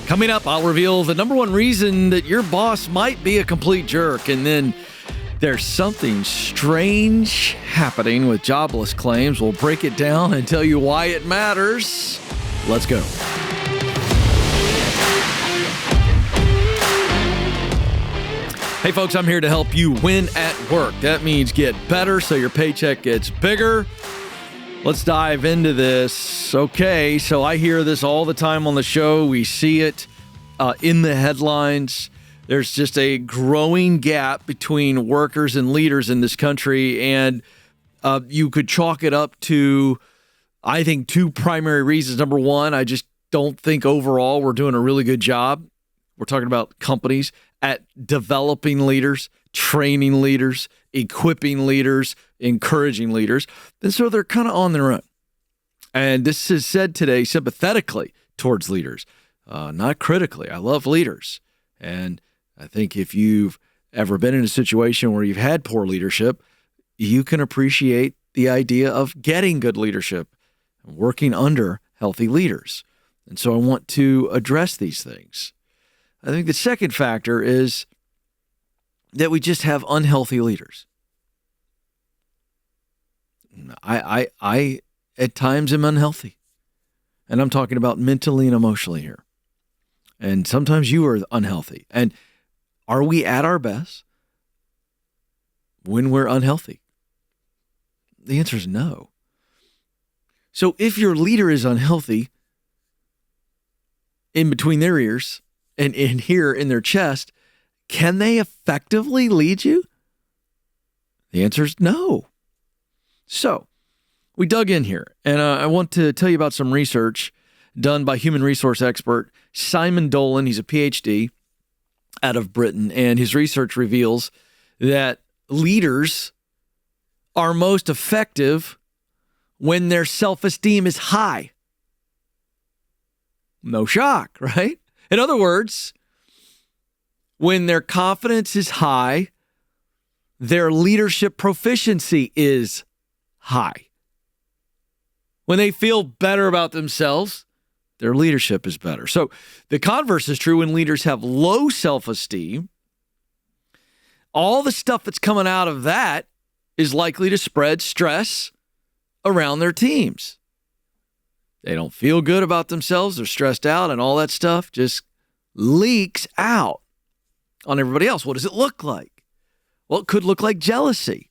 Coming up, I'll reveal the number one reason that your boss might be a complete jerk. And then there's something strange happening with jobless claims. We'll break it down and tell you why it matters. Let's go. Hey, folks, I'm here to help you win at work. That means get better so your paycheck gets bigger. Let's dive into this. Okay, so I hear this all the time on the show. We see it in the headlines. There's just a growing gap between workers and leaders in this country, and you could chalk it up to, I think, two primary reasons. Number one, I just don't think overall we're doing a really good job. We're talking about companies at developing leaders, training leaders, equipping leaders, encouraging leaders. And so they're kind of on their own. And this is said today sympathetically towards leaders, not critically. I love leaders. And I think if you've ever been in a situation where you've had poor leadership, you can appreciate the idea of getting good leadership and working under healthy leaders. And so I want to address these things. I think the second factor is that we just have unhealthy leaders. I at times am unhealthy, and I'm talking about mentally and emotionally here. And sometimes you are unhealthy. And are we at our best when we're unhealthy? The answer is no. So if your leader is unhealthy in between their ears and in here in their chest, can they effectively lead you? The answer is no. So we dug in here, and I want to tell you about some research done by human resource expert Simon Dolan. He's a PhD out of Britain, and his research reveals that leaders are most effective when their self-esteem is high. No shock, right? In other words, when their confidence is high, their leadership proficiency is high. When they feel better about themselves, their leadership is better. So the converse is true when leaders have low self-esteem. All the stuff that's coming out of that is likely to spread stress around their teams. They don't feel good about themselves. They're stressed out, and all that stuff just leaks out on everybody else. What does it look like? Well, it could look like jealousy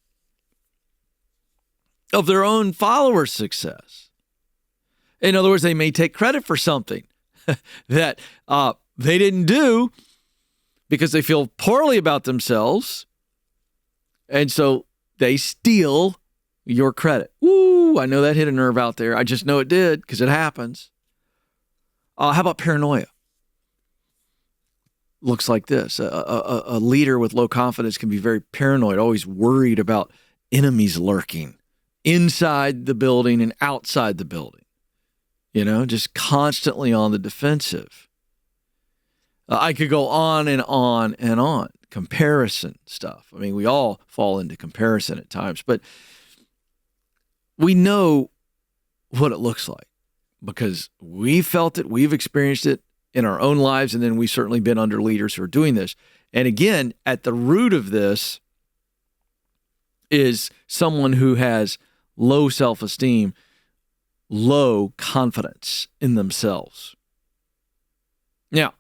of their own followers' success. In other words, they may take credit for something that they didn't do because they feel poorly about themselves, and so they steal your credit. Ooh, I know that hit a nerve out there. I just know it did because it happens. How about paranoia? Looks like this. A leader with low confidence can be very paranoid, always worried about enemies lurking inside the building and outside the building. You know, just constantly on the defensive. I could go on and on and on. Comparison stuff. I mean, we all fall into comparison at times, but we know what it looks like because we felt it, we've experienced it in our own lives, and then we've certainly been under leaders who are doing this. And again, at the root of this is someone who has low self-esteem, low confidence in themselves. Now,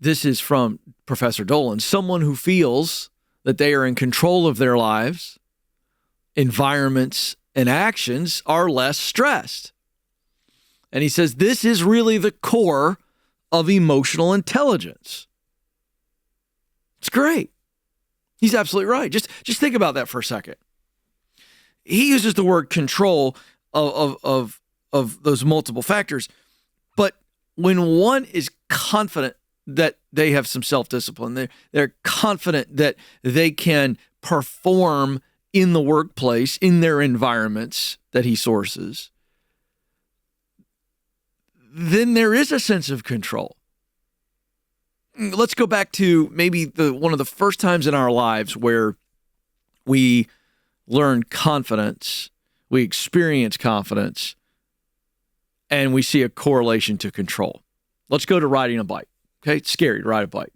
this is from Professor Dolan. Someone who feels that they are in control of their lives, environments, and actions are less stressed. And he says this is really the core of emotional intelligence. It's great. He's absolutely right. Just think about that for a second. He uses the word control of those multiple factors, but when one is confident that they have some self-discipline, they're confident that they can perform in the workplace, in their environments that he sources, then there is a sense of control. Let's go back to maybe one of the first times in our lives where we learn confidence, we experience confidence, and we see a correlation to control. Let's go to riding a bike. Okay, it's scary to ride a bike.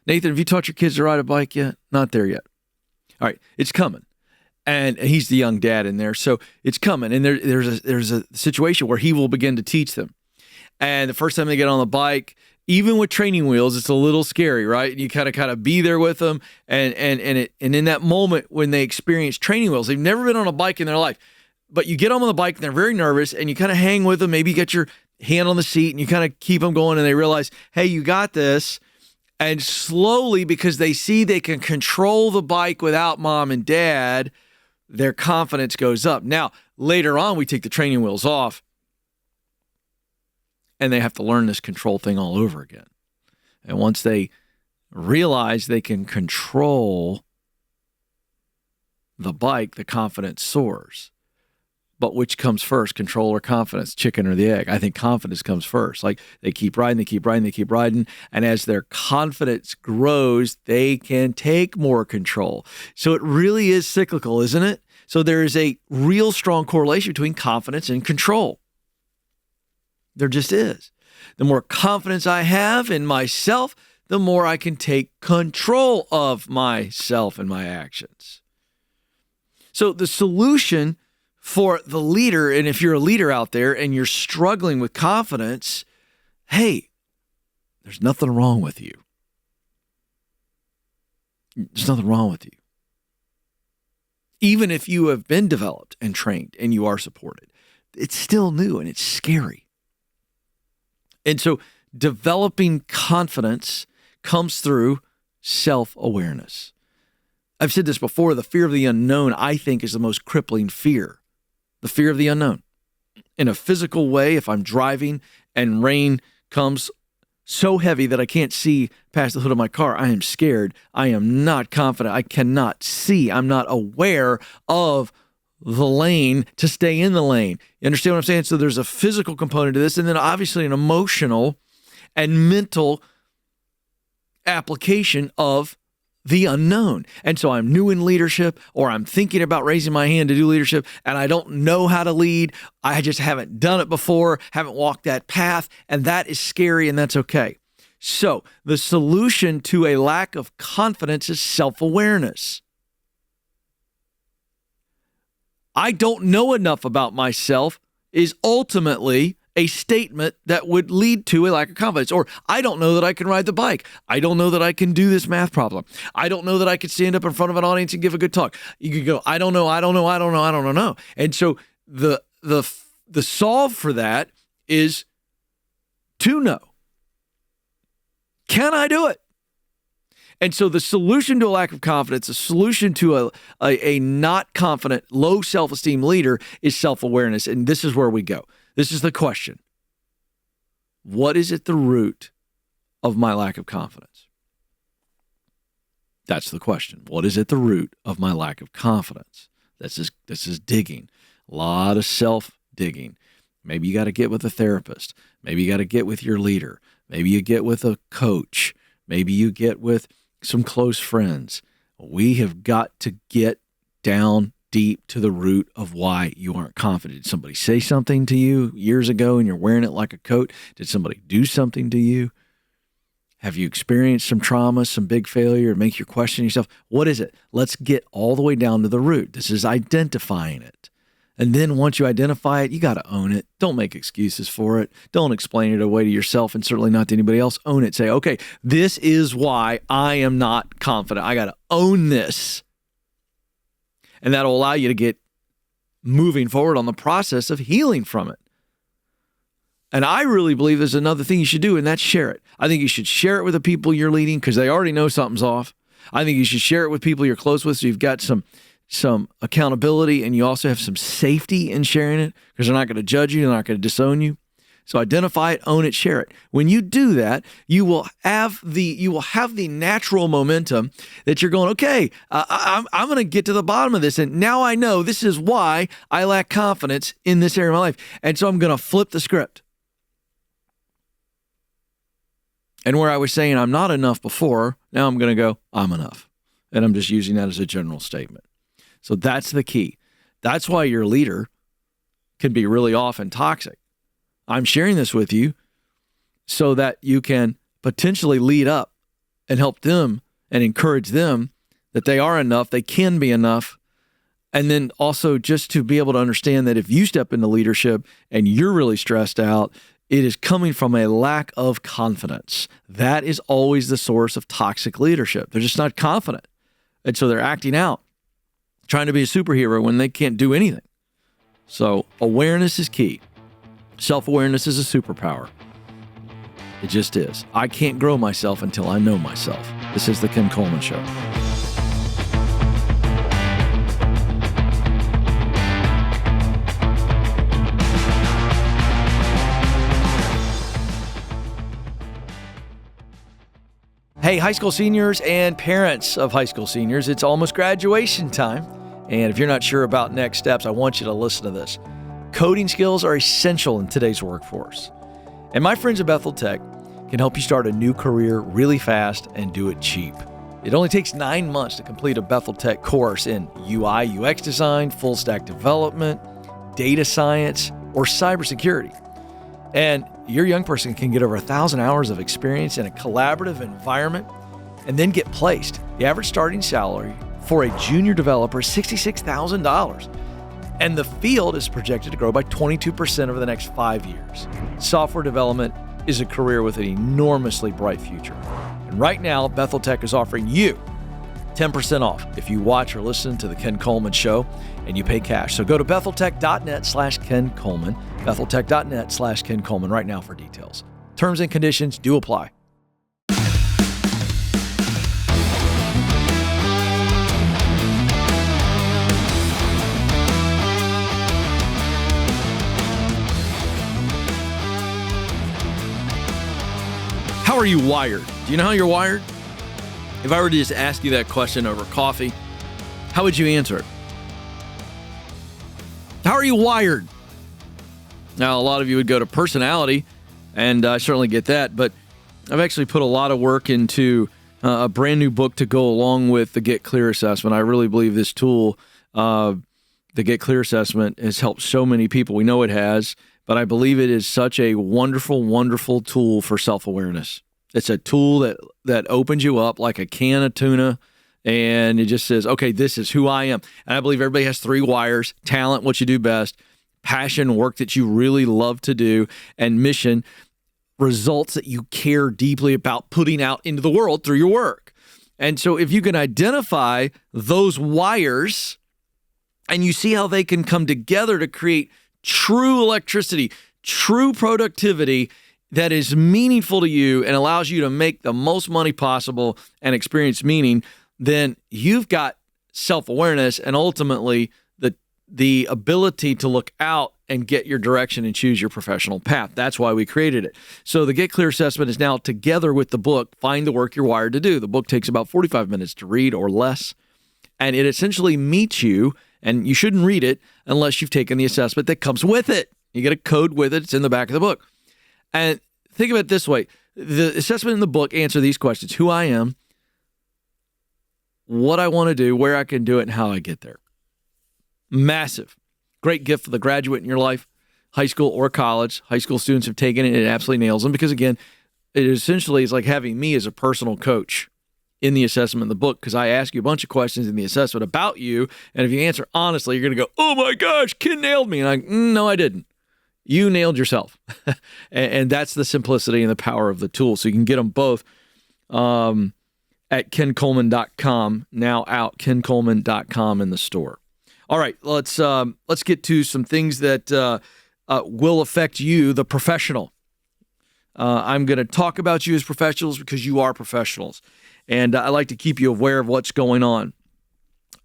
Nathan, have you taught your kids to ride a bike yet? Not there yet. All right, it's coming. And he's the young dad in there, so it's coming. And there's a situation where he will begin to teach them. And the first time they get on the bike, even with training wheels, it's a little scary, right? You kind of be there with them, and in that moment when they experience training wheels, they've never been on a bike in their life, but you get them on the bike and they're very nervous, and you kind of hang with them. Maybe you get your hand on the seat and you kind of keep them going, and they realize, hey, you got this. And slowly, because they see they can control the bike without mom and dad, their confidence goes up. Now, later on, we take the training wheels off, and they have to learn this control thing all over again. And once they realize they can control the bike, the confidence soars. But which comes first, control or confidence, chicken or the egg? I think confidence comes first. Like they keep riding. And as their confidence grows, they can take more control. So it really is cyclical, isn't it? So there is a real strong correlation between confidence and control. There just is. The more confidence I have in myself, the more I can take control of myself and my actions. So the solution for the leader, and if you're a leader out there and you're struggling with confidence, hey, there's nothing wrong with you. There's nothing wrong with you. Even if you have been developed and trained and you are supported, it's still new and it's scary. And so developing confidence comes through self-awareness. I've said this before, the fear of the unknown, I think, is the most crippling fear. The fear of the unknown. In a physical way, if I'm driving and rain comes so heavy that I can't see past the hood of my car, I am scared. I am not confident. I cannot see. I'm not aware of the lane to stay in the lane. You understand what I'm saying? So there's a physical component to this, and then obviously an emotional and mental application of the unknown. And so I'm new in leadership, or I'm thinking about raising my hand to do leadership, and I don't know how to lead. I just haven't done it before, haven't walked that path, and that is scary, and that's okay. So the solution to a lack of confidence is self-awareness. I don't know enough about myself is ultimately a statement that would lead to a lack of confidence. Or I don't know that I can ride the bike. I don't know that I can do this math problem. I don't know that I could stand up in front of an audience and give a good talk. You could go, I don't know. And so the solve for that is to know. Can I do it? And so the solution to a lack of confidence, the solution to a not confident, low self-esteem leader is self-awareness. And this is where we go. This is the question. What is at the root of my lack of confidence? That's the question. What is at the root of my lack of confidence? This is digging. A lot of self-digging. Maybe you got to get with a therapist. Maybe you got to get with your leader. Maybe you get with a coach. Maybe you get with some close friends. We have got to get down deep to the root of why you aren't confident. Did somebody say something to you years ago and you're wearing it like a coat? Did somebody do something to you? Have you experienced some trauma, some big failure, make you question yourself? What is it? Let's get all the way down to the root. This is identifying it. And then once you identify it, you got to own it. Don't make excuses for it. Don't explain it away to yourself and certainly not to anybody else. Own it. Say, okay, this is why I am not confident. I got to own this. And that'll allow you to get moving forward on the process of healing from it. And I really believe there's another thing you should do, and that's share it. I think you should share it with the people you're leading because they already know something's off. I think you should share it with people you're close with so you've got some accountability and you also have some safety in sharing it because they're not going to judge you, they're not going to disown you. So identify it, own it, share it. When you do that, you will have the natural momentum that you're going, okay, I'm going to get to the bottom of this. And now I know this is why I lack confidence in this area of my life. And so I'm going to flip the script. And where I was saying I'm not enough before, now I'm going to go, I'm enough. And I'm just using that as a general statement. So that's the key. That's why your leader can be really off and toxic. I'm sharing this with you so that you can potentially lead up and help them and encourage them that they are enough, they can be enough. And then also just to be able to understand that if you step into leadership and you're really stressed out, it is coming from a lack of confidence. That is always the source of toxic leadership. They're just not confident. And so they're acting out, trying to be a superhero when they can't do anything. So awareness is key. Self-awareness is a superpower. It just is. I can't grow myself until I know myself. This is the Ken Coleman Show. Hey, high school seniors and parents of high school seniors, it's almost graduation time. And if you're not sure about next steps, I want you to listen to this. Coding skills are essential in today's workforce. And my friends at Bethel Tech can help you start a new career really fast and do it cheap. It only takes 9 months to complete a Bethel Tech course in UI, UX design, full stack development, data science, or cybersecurity. And your young person can get over 1,000 hours of experience in a collaborative environment and then get placed. The average starting salary for a junior developer is $66,000. And the field is projected to grow by 22% over the next 5 years. Software development is a career with an enormously bright future. And right now, Bethel Tech is offering you 10% off if you watch or listen to the Ken Coleman Show and you pay cash. So go to betheltech.net/Ken Coleman, betheltech.net/Ken Coleman right now for details. Terms and conditions do apply. How are you wired? Do you know how you're wired? If I were to just ask you that question over coffee, how would you answer it? How are you wired? Now, a lot of you would go to personality, and I certainly get that, but I've actually put a lot of work into a brand new book to go along with the Get Clear assessment. I really believe this tool, the Get Clear assessment, has helped so many people. We know it has, but I believe it is such a wonderful, wonderful tool for self-awareness. It's a tool that opens you up like a can of tuna, and it just says, okay, this is who I am. And I believe everybody has 3 wires: talent, what you do best; passion, work that you really love to do; and mission, results that you care deeply about putting out into the world through your work. And so if you can identify those wires and you see how they can come together to create true electricity, true productivity that is meaningful to you and allows you to make the most money possible and experience meaning, then you've got self-awareness and ultimately the ability to look out and get your direction and choose your professional path. That's why we created it. So the Get Clear assessment is now together with the book, Find the Work You're Wired to Do. The book takes about 45 minutes to read or less, and it essentially meets you, and you shouldn't read it unless you've taken the assessment that comes with it. You get a code with it. It's in the back of the book. And think of it this way. The assessment in the book answer these questions: who I am, what I want to do, where I can do it, and how I get there. Massive. Great gift for the graduate in your life, high school or college. High school students have taken it. It absolutely nails them because, again, it essentially is like having me as a personal coach in the assessment in the book, because I ask you a bunch of questions in the assessment about you, and if you answer honestly, you're going to go, oh my gosh, Ken nailed me. And I'm like, no, I didn't. You nailed yourself. And that's the simplicity and the power of the tool. So you can get them both at kencoleman.com, now out, kencoleman.com in the store. All right, let's get to some things that will affect you, the professional. I'm going to talk about you as professionals because you are professionals, and I like to keep you aware of what's going on.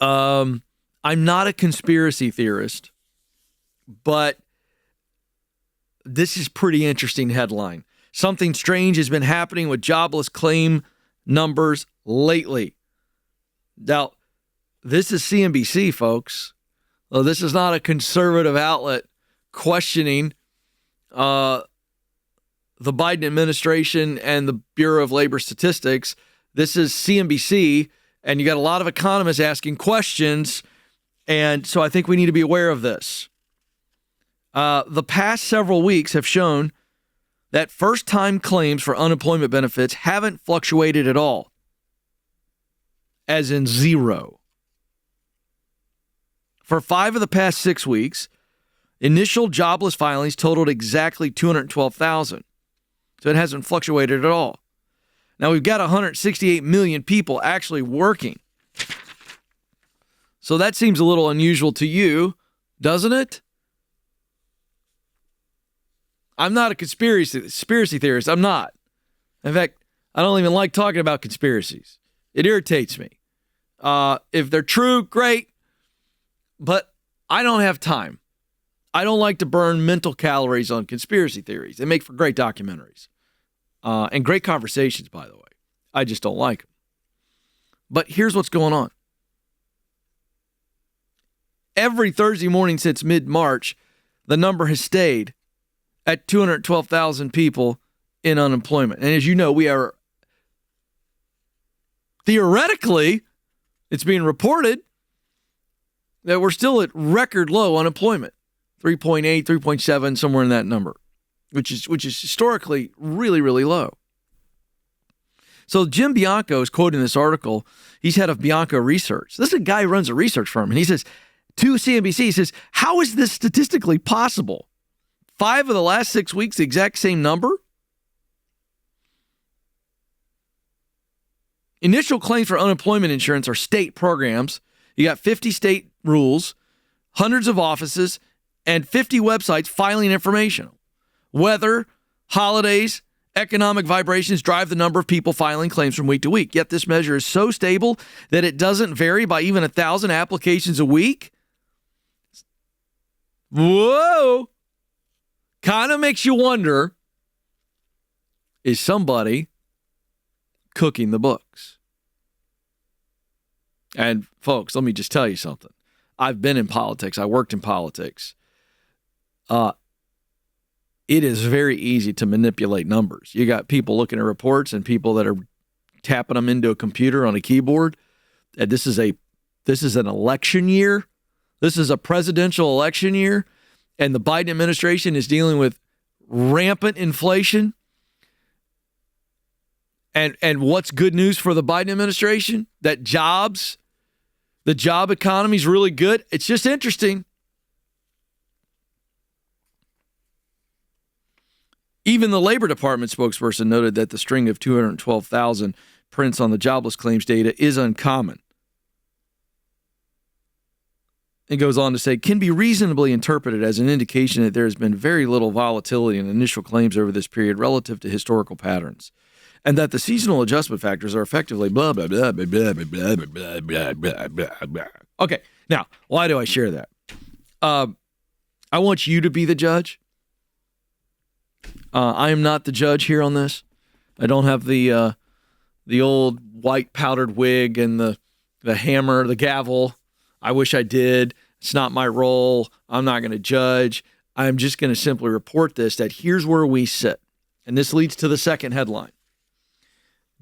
I'm not a conspiracy theorist, but this is pretty interesting headline. Something strange has been happening with jobless claim numbers lately. Now, this is CNBC, folks. This is not a conservative outlet questioning the Biden administration and the Bureau of Labor Statistics. This is CNBC, and you got a lot of economists asking questions, and so I think we need to be aware of this. The past several weeks have shown that first-time claims for unemployment benefits haven't fluctuated at all, as in zero. For 5 of the past 6 weeks, initial jobless filings totaled exactly 212,000. So it hasn't fluctuated at all. Now we've got 168 million people actually working. So that seems a little unusual to you, doesn't it? I'm not a conspiracy theorist. I'm not. In fact, I don't even like talking about conspiracies. It irritates me. If they're true, great. But I don't have time. I don't like to burn mental calories on conspiracy theories. They make for great documentaries. And great conversations, by the way. I just don't like them. But here's what's going on. Every Thursday morning since mid-March, the number has stayed at 212,000 people in unemployment. And as you know, we are theoretically, it's being reported that we're still at record low unemployment, 3.8, 3.7, somewhere in that number, which is historically really, really low. So Jim Bianco is quoting this article. He's head of Bianco Research. This is a guy who runs a research firm, and he says to CNBC, he says, how is this statistically possible? 5 of the last 6 weeks, the exact same number? Initial claims for unemployment insurance are state programs. You got 50 state rules, hundreds of offices, and 50 websites filing information. Weather, holidays, economic vibrations drive the number of people filing claims from week to week. Yet this measure is so stable that it doesn't vary by even 1,000 applications a week. Whoa! Kind of makes you wonder, is somebody cooking the books? And folks, let me just tell you something. I've been in politics. I worked in politics. It is very easy to manipulate numbers. You got people looking at reports and people that are tapping them into a computer on a keyboard. And this is an election year. This is a presidential election year. And the Biden administration is dealing with rampant inflation. And what's good news for the Biden administration? That the job economy is really good. It's just interesting. Even the Labor Department spokesperson noted that the string of 212,000 prints on the jobless claims data is uncommon. It goes on to say, can be reasonably interpreted as an indication that there has been very little volatility in initial claims over this period relative to historical patterns, and that the seasonal adjustment factors are effectively blah, blah, blah, blah, blah, blah, blah, blah, blah, blah, blah, blah. Okay, now, why do I share that? I want you to be the judge. I am not the judge here on this. I don't have the old white powdered wig and the hammer, the gavel. I wish I did. It's not my role. I'm not going to judge. I'm just going to simply report this, that here's where we sit. And this leads to the second headline.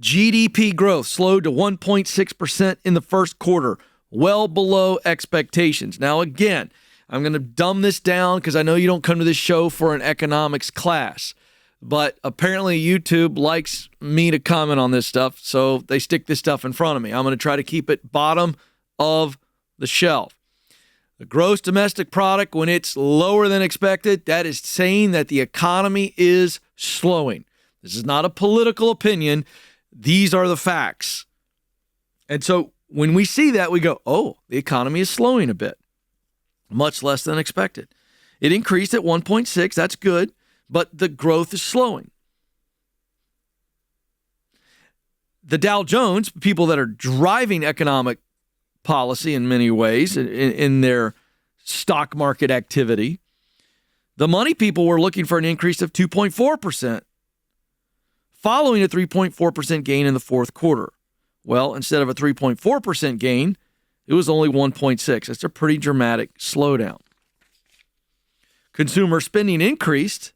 GDP growth slowed to 1.6% in the first quarter, well below expectations. Now, again, I'm going to dumb this down because I know you don't come to this show for an economics class. But apparently YouTube likes me to comment on this stuff, so they stick this stuff in front of me. I'm going to try to keep it bottom of the shelf. The gross domestic product, when it's lower than expected, that is saying that the economy is slowing. This is not a political opinion. These are the facts. And so when we see that, we go, oh, the economy is slowing a bit, much less than expected. It increased at 1.6. That's good, but the growth is slowing. The Dow Jones, people that are driving economic policy in many ways in their stock market activity, the money people were looking for an increase of 2.4%, following a 3.4% gain in the fourth quarter. Well, instead of a 3.4% gain, it was only 1.6%. That's a pretty dramatic slowdown. Consumer spending increased,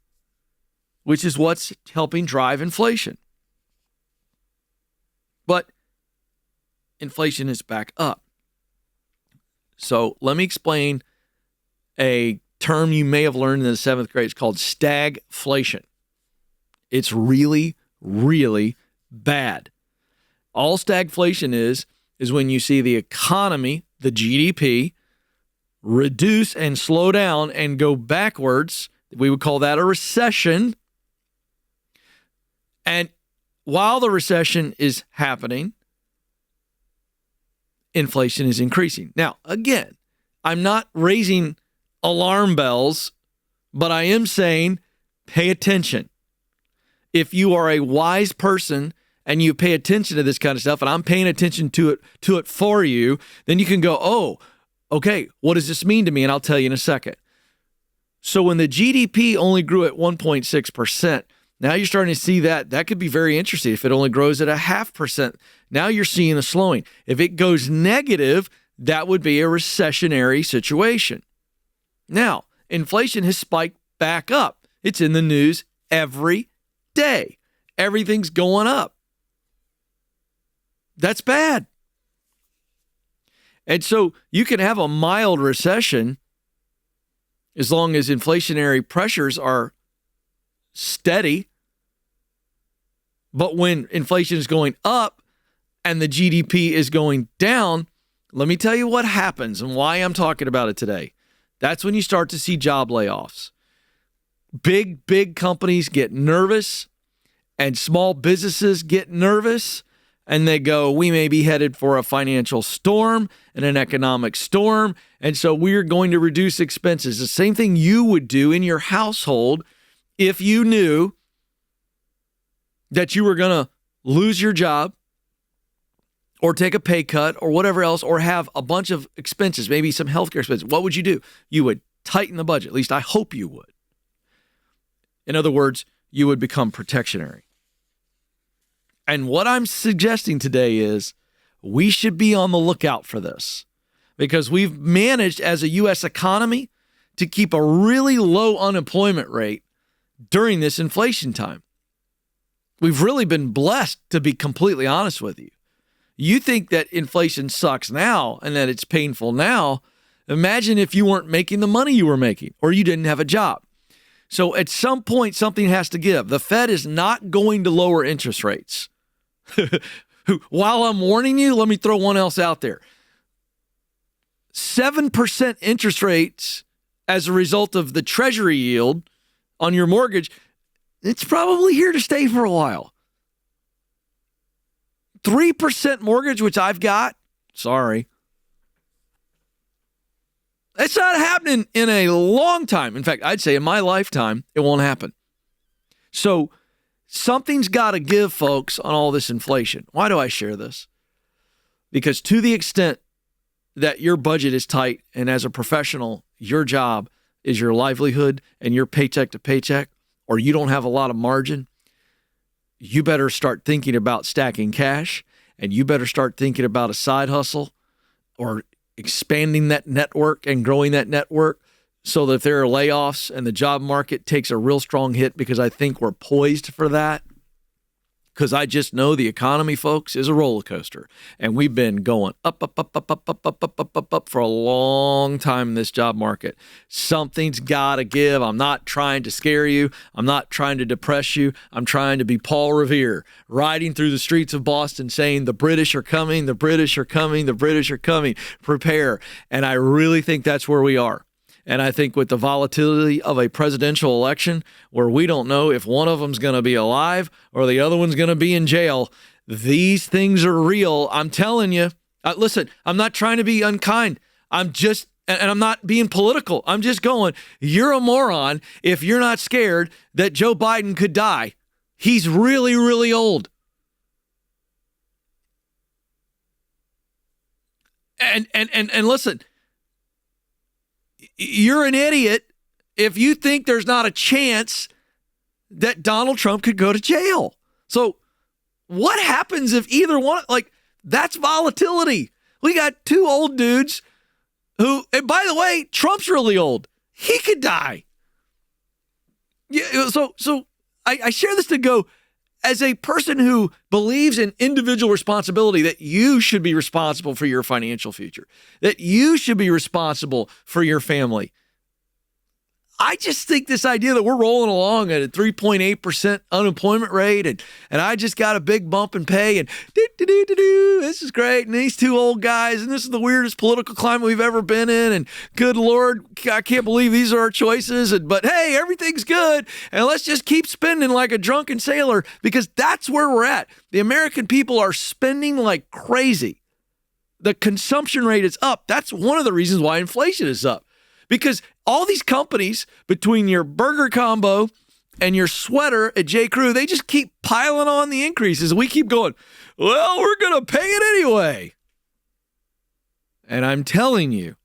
which is what's helping drive inflation. But inflation is back up. So let me explain a term you may have learned in the 7th grade. It's called stagflation. It's really, really bad. All stagflation is when you see the economy, the GDP, reduce and slow down and go backwards. We would call that a recession. And while the recession is happening, inflation is increasing. Now, again, I'm not raising alarm bells, but I am saying pay attention. If you are a wise person and you pay attention to this kind of stuff, and I'm paying attention to it for you, then you can go, oh, okay, what does this mean to me? And I'll tell you in a second. So when the GDP only grew at 1.6%, now you're starting to see that could be very interesting. If it only grows at 0.5%, now you're seeing a slowing. If it goes negative, that would be a recessionary situation. Now, inflation has spiked back up. It's in the news every day. Everything's going up. That's bad. And so you can have a mild recession as long as inflationary pressures are steady. But when inflation is going up and the GDP is going down, let me tell you what happens and why I'm talking about it today. That's when you start to see job layoffs. Big companies get nervous and small businesses get nervous. And they go, we may be headed for a financial storm and an economic storm. And so we're going to reduce expenses. The same thing you would do in your household if you knew that you were going to lose your job or take a pay cut or whatever else, or have a bunch of expenses, maybe some healthcare expenses. What would you do? You would tighten the budget. At least I hope you would. In other words, you would become protectionary. And what I'm suggesting today is we should be on the lookout for this, because we've managed as a U.S. economy to keep a really low unemployment rate during this inflation time. We've really been blessed, to be completely honest with you. You think that inflation sucks now and that it's painful now. Imagine if you weren't making the money you were making or you didn't have a job. So at some point, something has to give. The Fed is not going to lower interest rates. While I'm warning you, let me throw one else out there. 7% interest rates as a result of the treasury yield on your mortgage, it's probably here to stay for a while. 3% mortgage, which I've got, sorry. It's not happening in a long time. In fact, I'd say in my lifetime, it won't happen. So something's got to give, folks, on all this inflation. Why do I share this? Because to the extent that your budget is tight, and as a professional, your job is your livelihood and your paycheck to paycheck, or you don't have a lot of margin, you better start thinking about stacking cash, and you better start thinking about a side hustle or expanding that network and growing that network, so that if there are layoffs and the job market takes a real strong hit, because I think we're poised for that. Because I just know the economy, folks, is a roller coaster. And we've been going up for a long time in this job market. Something's got to give. I'm not trying to scare you. I'm not trying to depress you. I'm trying to be Paul Revere, riding through the streets of Boston saying, the British are coming, the British are coming, the British are coming. Prepare. And I really think that's where we are. And I think with the volatility of a presidential election, where we don't know if one of them's going to be alive or the other one's going to be in jail, these things are real. I'm telling you. Listen, I'm not trying to be unkind. I'm not being political. I'm just going, you're a moron if you're not scared that Joe Biden could die. He's really, really old. And listen, you're an idiot if you think there's not a chance that Donald Trump could go to jail. So what happens if either one, that's volatility. We got two old dudes who, and by the way, Trump's really old. He could die. Yeah. So I share this to go, as a person who believes in individual responsibility, that you should be responsible for your financial future, that you should be responsible for your family. I just think this idea that we're rolling along at a 3.8% unemployment rate and I just got a big bump in pay and this is great. And these two old guys, and this is the weirdest political climate we've ever been in. And good Lord, I can't believe these are our choices. But hey, everything's good. And let's just keep spending like a drunken sailor, because that's where we're at. The American people are spending like crazy. The consumption rate is up. That's one of the reasons why inflation is up. Because all these companies, between your burger combo and your sweater at J. Crew, they just keep piling on the increases. We keep going, well, we're going to pay it anyway. And I'm telling you,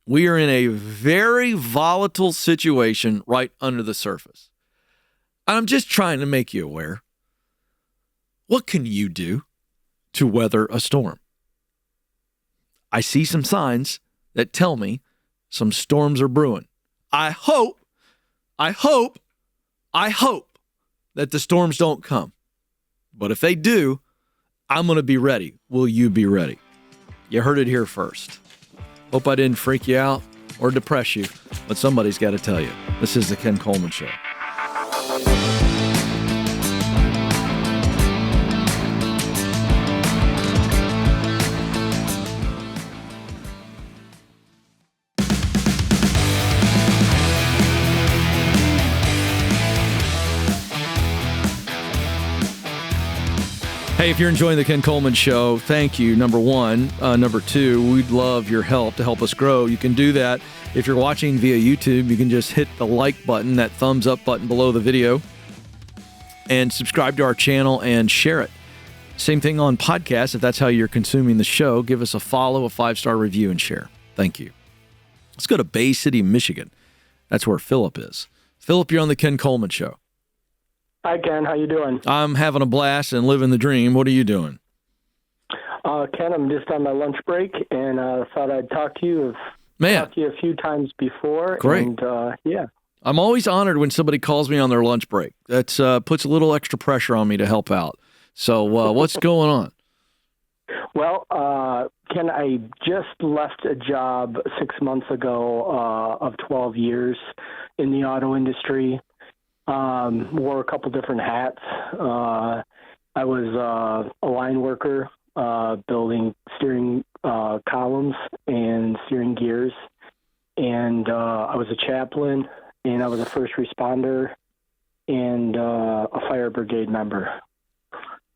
we are in a very volatile situation right under the surface. I'm just trying to make you aware. What can you do to weather a storm? I see some signs that tell me some storms are brewing. I hope that the storms don't come. But if they do, I'm going to be ready. Will you be ready? You heard it here first. Hope I didn't freak you out or depress you, but somebody's got to tell you. This is the Ken Coleman Show. Hey, if you're enjoying the Ken Coleman Show, thank you, number one. Number two, we'd love your help to help us grow. You can do that if you're watching via YouTube. You can just hit the like button, that thumbs up button below the video, and subscribe to our channel and share it. Same thing on podcasts. If that's how you're consuming the show, give us a follow, a 5-star review, and share. Thank you. Let's go to Bay City, Michigan. That's where Philip is. Philip, you're on the Ken Coleman Show. Hi, Ken. How you doing? I'm having a blast and living the dream. What are you doing? Ken, I'm just on my lunch break, and thought I'd talk to you. Talked to you a few times before. Great. And, yeah. I'm always honored when somebody calls me on their lunch break. That puts a little extra pressure on me to help out. So what's going on? Well, Ken, I just left a job 6 months ago of 12 years in the auto industry. Wore a couple different hats. I was a line worker, building steering columns and steering gears. And I was a chaplain, and I was a first responder and a fire brigade member.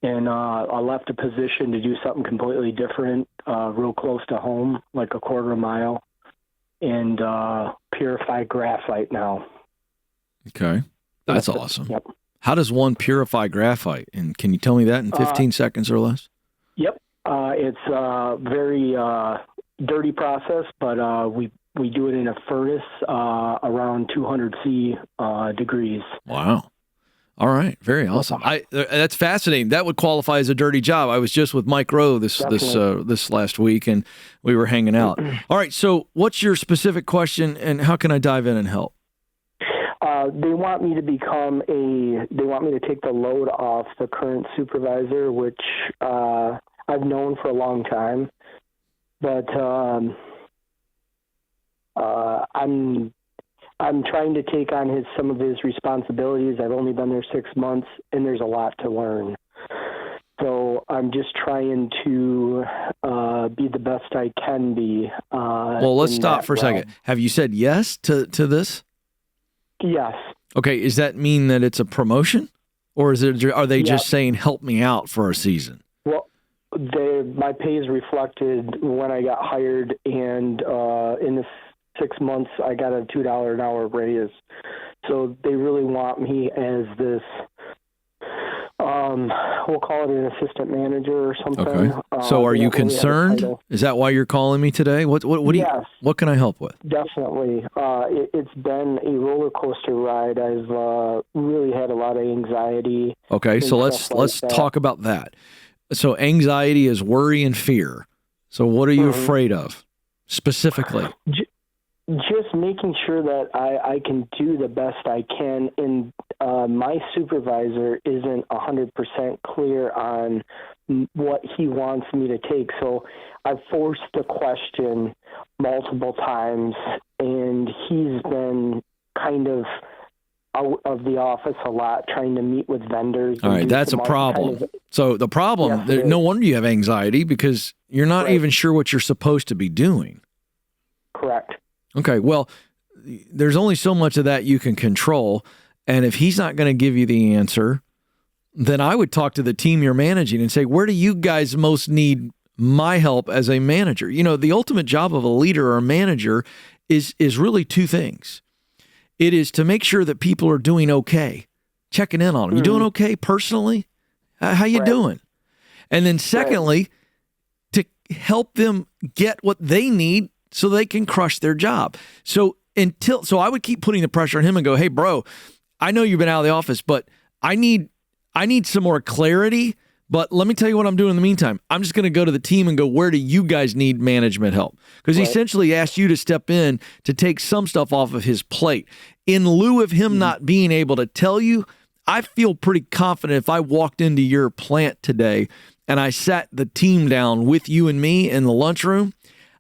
And I left a position to do something completely different, real close to home, like a quarter mile, and purify graphite now. Okay. That's awesome. Yep. How does one purify graphite? And can you tell me that in 15 seconds or less? Yep. It's a very dirty process, but we do it in a furnace around 200 C degrees. Wow. All right. Very awesome. That's fascinating. That would qualify as a dirty job. I was just with Mike Rowe this last week, and we were hanging out. All right. So what's your specific question, and how can I dive in and help? They want me to take the load off the current supervisor, which I've known for a long time. But I'm trying to take on some of his responsibilities. I've only been there 6 months, and there's a lot to learn. So I'm just trying to be the best I can be. Well, let's stop for a second. Have you said yes to this? Yes. Okay, does that mean that it's a promotion, or are they just saying help me out for a season? Well, my pay is reflected when I got hired, and in the 6 months I got a $2 an hour raise. So they really want me as this. We'll call it an assistant manager or something. Okay. So are you concerned? Is that why you're calling me today? What can I help with? Definitely. It's been a roller coaster ride. I've really had a lot of anxiety. Okay, so let's talk about that. So anxiety is worry and fear. So what are you afraid of specifically? Just making sure that I can do the best I can, and my supervisor isn't 100% clear on what he wants me to take. So I've forced the question multiple times, and he's been kind of out of the office a lot, trying to meet with vendors. All right, that's a problem. So the problem, no wonder you have anxiety, because you're not even sure what you're supposed to be doing. Correct. Okay, well, there's only so much of that you can control, and if he's not going to give you the answer, then I would talk to the team you're managing and say, where do you guys most need my help as a manager? You know, the ultimate job of a leader or a manager is really two things. It is to make sure that people are doing okay, checking in on them. You doing okay personally? How you doing? And then secondly, to help them get what they need so they can crush their job. So I would keep putting the pressure on him and go, hey, bro, I know you've been out of the office, but I need some more clarity. But let me tell you what I'm doing in the meantime. I'm just going to go to the team and go, where do you guys need management help? Because he essentially asked you to step in to take some stuff off of his plate. In lieu of him not being able to tell you, I feel pretty confident if I walked into your plant today and I sat the team down with you and me in the lunchroom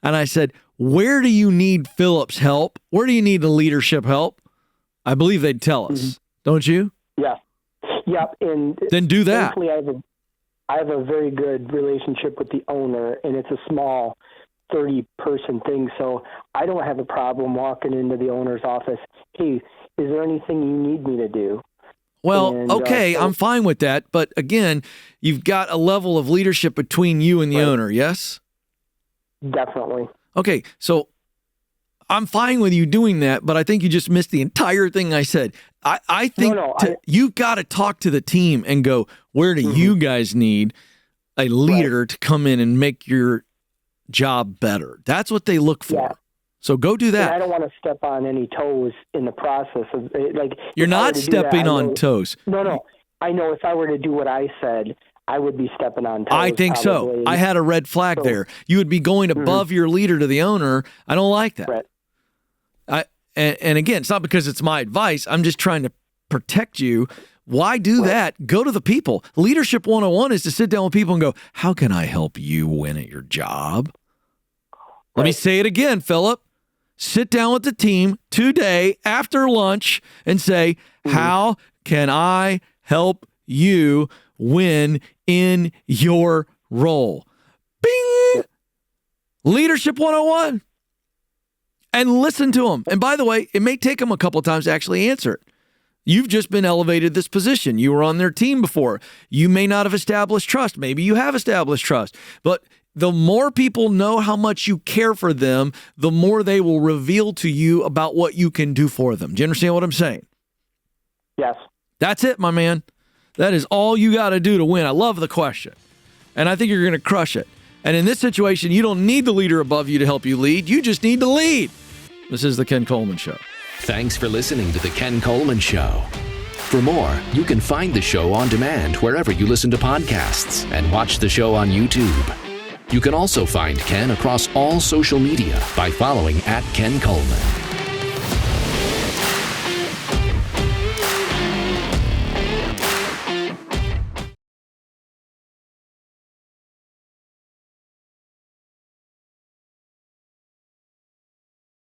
and I said, where do you need Philip's help? Where do you need the leadership help? I believe they'd tell us, don't you? Yeah. Yep. And then do that. I have a very good relationship with the owner, and it's a small 30-person thing, so I don't have a problem walking into the owner's office. Hey, is there anything you need me to do? Well, okay, I'm fine with that, but again, you've got a level of leadership between you and the owner, yes? Definitely. Okay, so I'm fine with you doing that, but I think you just missed the entire thing I said. I think you've got to talk to the team and go, where do you guys need a leader to come in and make your job better? That's what they look for. Yeah. So go do that. And I don't want to step on any toes in the process of You're not stepping on toes. No. I know if I were to do what I said, I would be stepping on toes. I think so. I had a red flag there. You would be going above your leader to the owner. I don't like that. Right. And again, it's not because it's my advice. I'm just trying to protect you. Why do that? Go to the people. Leadership 101 is to sit down with people and go, how can I help you win at your job? Let me say it again, Philip. Sit down with the team today after lunch and say, how can I help you win in your role? Bing! Leadership 101. And listen to them. And by the way, it may take them a couple of times to actually answer it. You've just been elevated this position. You were on their team before. You may not have established trust. Maybe you have established trust. But the more people know how much you care for them, the more they will reveal to you about what you can do for them. Do you understand what I'm saying? Yes. That's it, my man. That is all you got to do to win. I love the question. And I think you're going to crush it. And in this situation, you don't need the leader above you to help you lead. You just need to lead. This is The Ken Coleman Show. Thanks for listening to The Ken Coleman Show. For more, you can find the show on demand wherever you listen to podcasts and watch the show on YouTube. You can also find Ken across all social media by following @Ken Coleman.